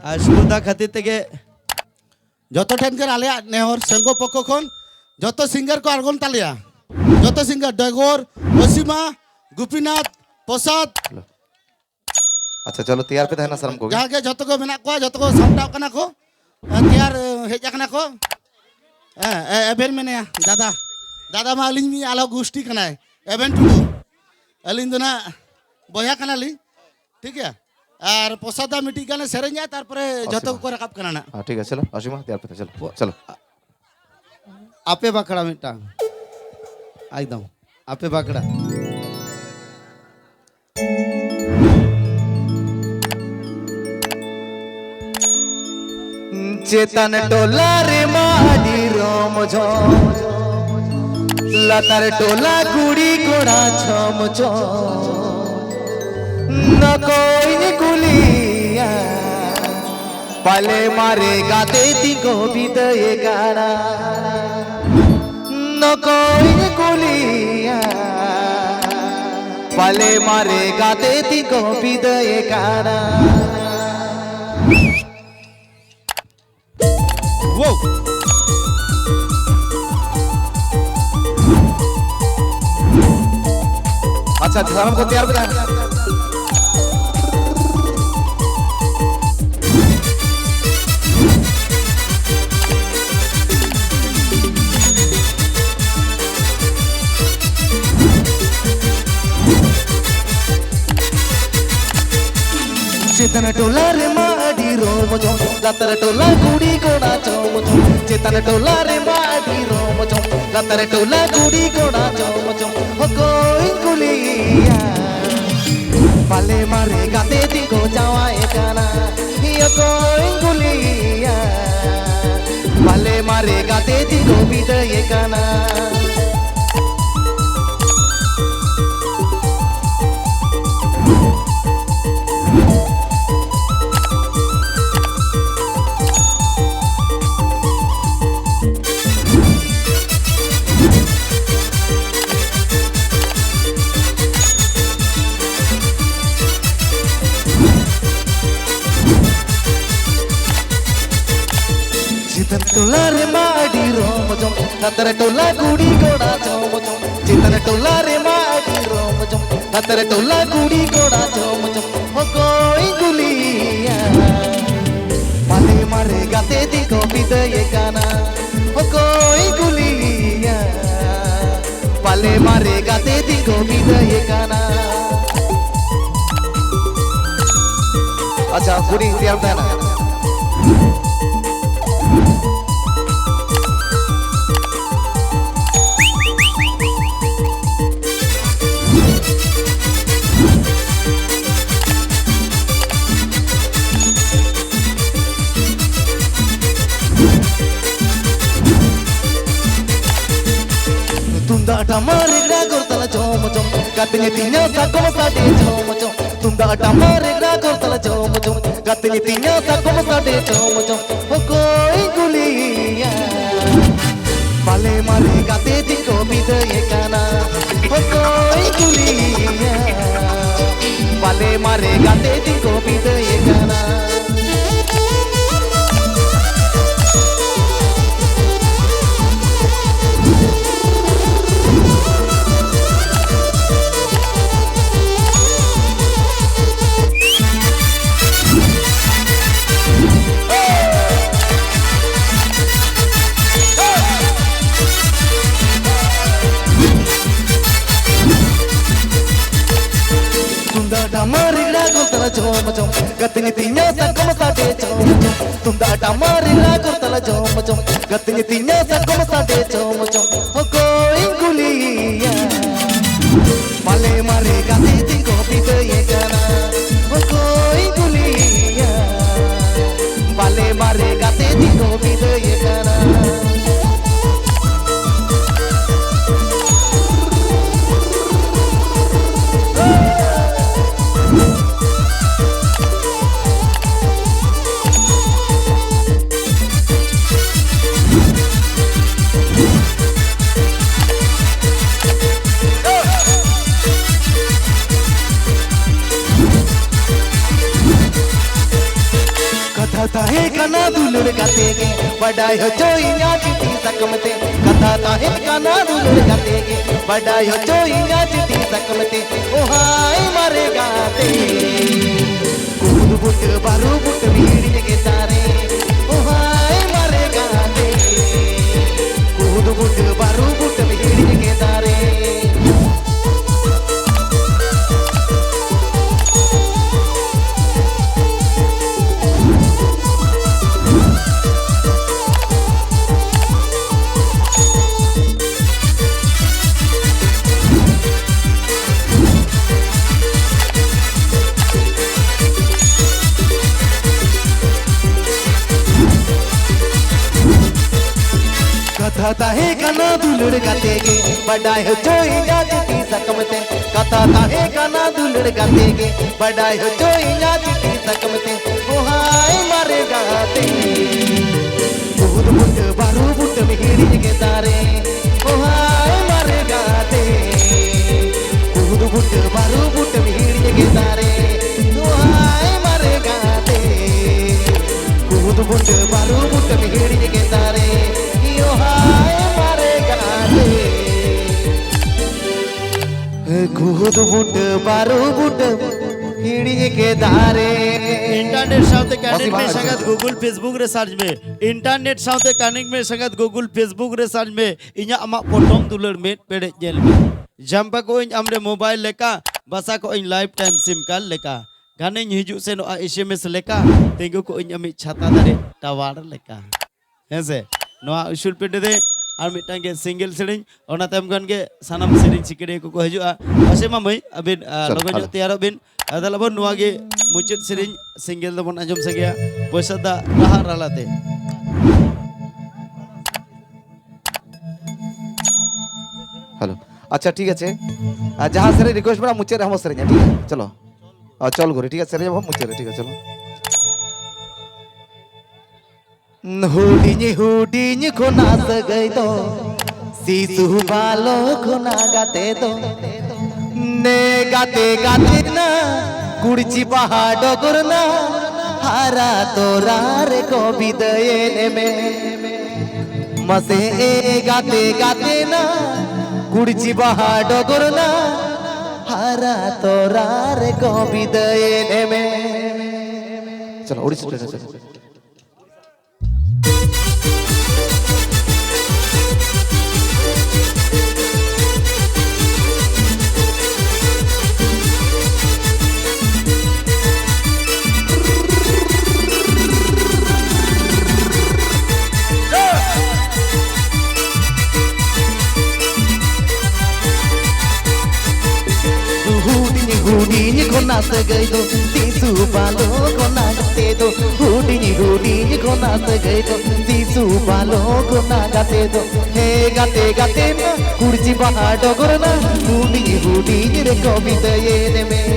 আর সুবিধা খাতির থেকে যত ঠেনকার আলিয়া নেহর সংঘ পক্ষ খন যত সিঙ্গার কো আর্গন তালিয়া যত সিঙ্গার ডগর অসীমা গোপীনাথ প্রসাদ अच्छा चलो तैयार पे रहना शर्म को जहाँ के जत को मेना को जत को सामटाव कना को तैयार हेज कना को एबेन मेने दादा दादा मा अलिंग मी आलो गोष्ठी कना एबेन टुडू अलिंग दो ना बया कना ली ठीक है और प्रसादा मिट्टी गाने सेरेंगे तार पर जत को रकाब कना ना हाँ ठीक है चलो असीमा तैयार पे चलो चलो आपे बाकड़ा मिटा एकदम आपे बाकड़ा चेतन टोला रे माडी रोम झो लतार टोला गुड़ी गोड़ा छम छो न कोई गुलिया पाले मारे गाते तिको विदय गाना न कोई गुलिया पाले मारे गाते तिको विदय गाना वो अच्छा धर्म को तैयार बता चेतन टोला रे माडी रोम जो लतर टोला गुड़ी गोड़ा चोम चो चेतन टोला रे माडी रोम जो लतर टोला गुड़ी गोड़ा चोम चो हो कोई गुलिया पाले मारे गाते दिको जावा एकाना यो कोई गुलिया पाले मारे गाते दिको विदय एकाना चेतन टोला रे माडी रोम जो लतर टोला गुड़ी गोड़ा चोम चो चेतन टोला रे माडी रोम जो लतर टोला गुड़ी गोड़ा चोम चो हो कोई गुलिया पाले मारे गाते दिको विदय गाना हो कोई गुलिया पाले मारे गाते दिको विदय गाना अच्छा गुड़ी तैयार था तुंदा टमारे ग्रा करतला चोम चोम गतनी तिन्या साकोम साडे चोम चोम तुंदा टमारे ग्रा करतला चोम चोम गतनी तिन्या साकोम साडे चोम चोम हो कोई गुलिया पाले मारे गाते दिको विदय गाना हो कोई गुलिया पाले मारे गाते दिको विदय गाना चोम चोम गतनी तिन्या साकोम साडे चोम चोम तुंदा टमारे ला करतला चोम चोम गतनी तिन्या साकोम साडे चोम चोम हो कोई गुलिया पाले मारे गाते दिको विदय गाना हो कोई गुलिया पाले मारे गाते दिको विदय गाना ताहे कना दुलड़ गाते गे बड़ाई हो जो इना चिट्ठी सकमते कथा ताहे कना दुलड़ गाते गे बड़ाई हो जो इना चिट्ठी सकमते ओ हाय मारे गाते कूद बुट बारू बुट भीड़ के तारे ओ हाय मारे गाते कूद बुट बारू बुट भीड़ के तारे कथा ताहे कना दुलड़ गाते गे बड़ाई हो जो इना चिट्ठी सकमते कथा ताहे कना दुलड़ गाते गे बड़ाई हो जो इना चिट्ठी सकमते ओ हाय मारे गाते कूद बुट बारू बुट भीड़ के तारे ओ हाय मारे गाते कूद बुट बारू बुट भीड़ के तारे ओ हाय मारे गाते कूद बुट बारू बुट भीड़ के तारे यो हाय मारे गाते कूद बुट बारू बुट भीड़ के तारे इंटरनेट साउथे कनेक्ट में संगत गूगल फेसबुक रे सर्च में इंटरनेट साउथे कनेक्ट में संगत गूगल फेसबुक रे सर्च में इnya ama potong दुलर में पेड़े जेल में जंपा को इन हमरे मोबाइल लेका बसा को in life time SIM card लेका गाने हिजू से नो एसएमएस लेका तेंगो को इन अमी छाता दारे टावर लेका हेसे नोआ उशुल पेटे दे और मिटांग के सिंगल सेरिंग ओना तम गन के सनम सेरिंग सिकड़े को हजुआ असे मामई अबिन लोगो जो तैयार बिन अदलबन नोआ के मुचित सेरिंग सिंगल दबन आजम से गया पैसा दा रहा रलाते हेलो अच्छा ठीक है जहाँ से रिक्वेस्ट बड़ा मुझे हम सर ठीक है चलो चल गोरे ठीक है सर हम मुझे ठीक है चलो हुडिनी को नाच गई तो सीसु बालो को ना गाते तो ने गाते गाते ना कुड़ची पहाड़ो गुरना हारा तो रारे को विदये में मसे ए गाते गाते ना कुड़ची पहाड़ो गुरना हारा तो रारे को विदये में चलो ओडिसी चलो हुडिनी को नाच गई तो सीसु बालो को नाचते तो हुडिनी को नाच गई तो सीसु बालो को ना गाते तो हे गाते गाते ना कुर्ची पहाड़ो गुरना हुडिनी रे कविता ये में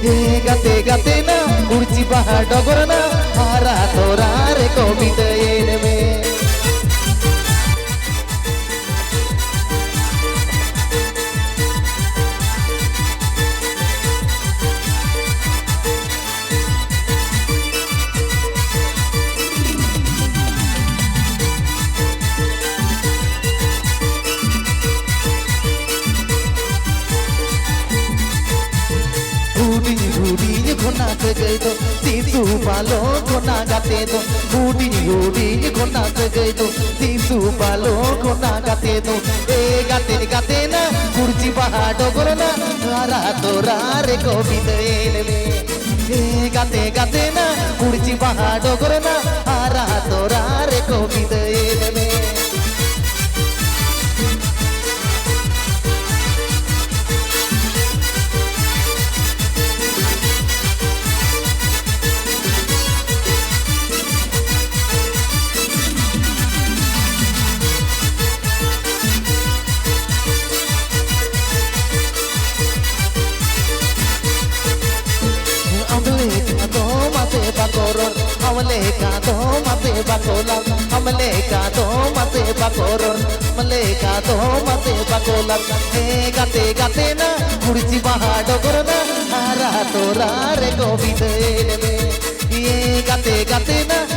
हे गाते गाते ना कुर्ची पहाड़ो गुरना हारा तोरा रे कविता ये में हुडिनी को नाच गई तो सीसु बालो को ना गाते तो हुडिनी को नाच गई तो सीसु बालो को ना गाते तो ए गाते गाते ना कुर्ची पहाड़ो गुरना हारा तो रारे को विदये में ए गाते गाते ना कुर्ची पहाड़ो गुरना हारा तो रारे को विदये में हमले का दो मते बकोला हमले का दो मते बकोरो हमले का दो मते बकोला हे गाते गाते ना कुर्ची पहाड़ो गुरना हारा तो रे गोविंद में ये गाते गाते ना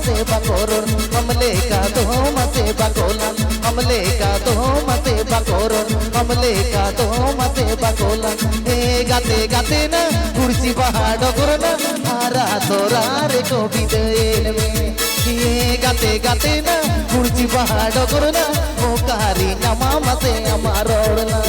मसे बकोरन हमले का तो मसे बकोलन हमले का तो मसे बकोरन हमले का तो मसे बकोलन ए गाते गाते ना कुर्सी पहाड़ करना हारा तोरा रे को बिदेन में ए गाते गाते ना कुर्सी पहाड़ करना ओ कारी नमा मसे अमारोड़ना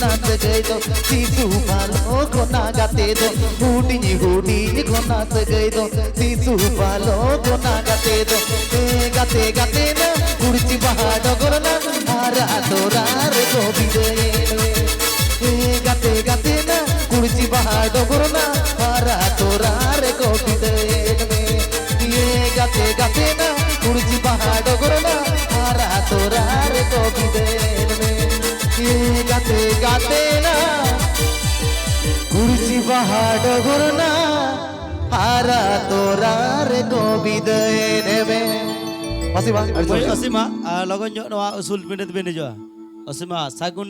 नाच गए दो सीसू पालो को ना गाते दो हुडी को नाच गए दो सीसू पालो को ना गाते दो गाते गाते ना कुर्सी पहाड़ करना हारा तोरा रे को बिदेन गाते गाते ना कुर्सी पहाड़ करना हारा तोरा रे को बिदेन गाते गाते ना कुर्सी पहाड़ करना हारा तोरा रे को बिदेन गाते गाते ना कुर्सी पहाड़ गुरना हारा तोरा रे को बिदेन में Oy Osima, logon nyo nawa usul pinit bini jo. Osima, sagun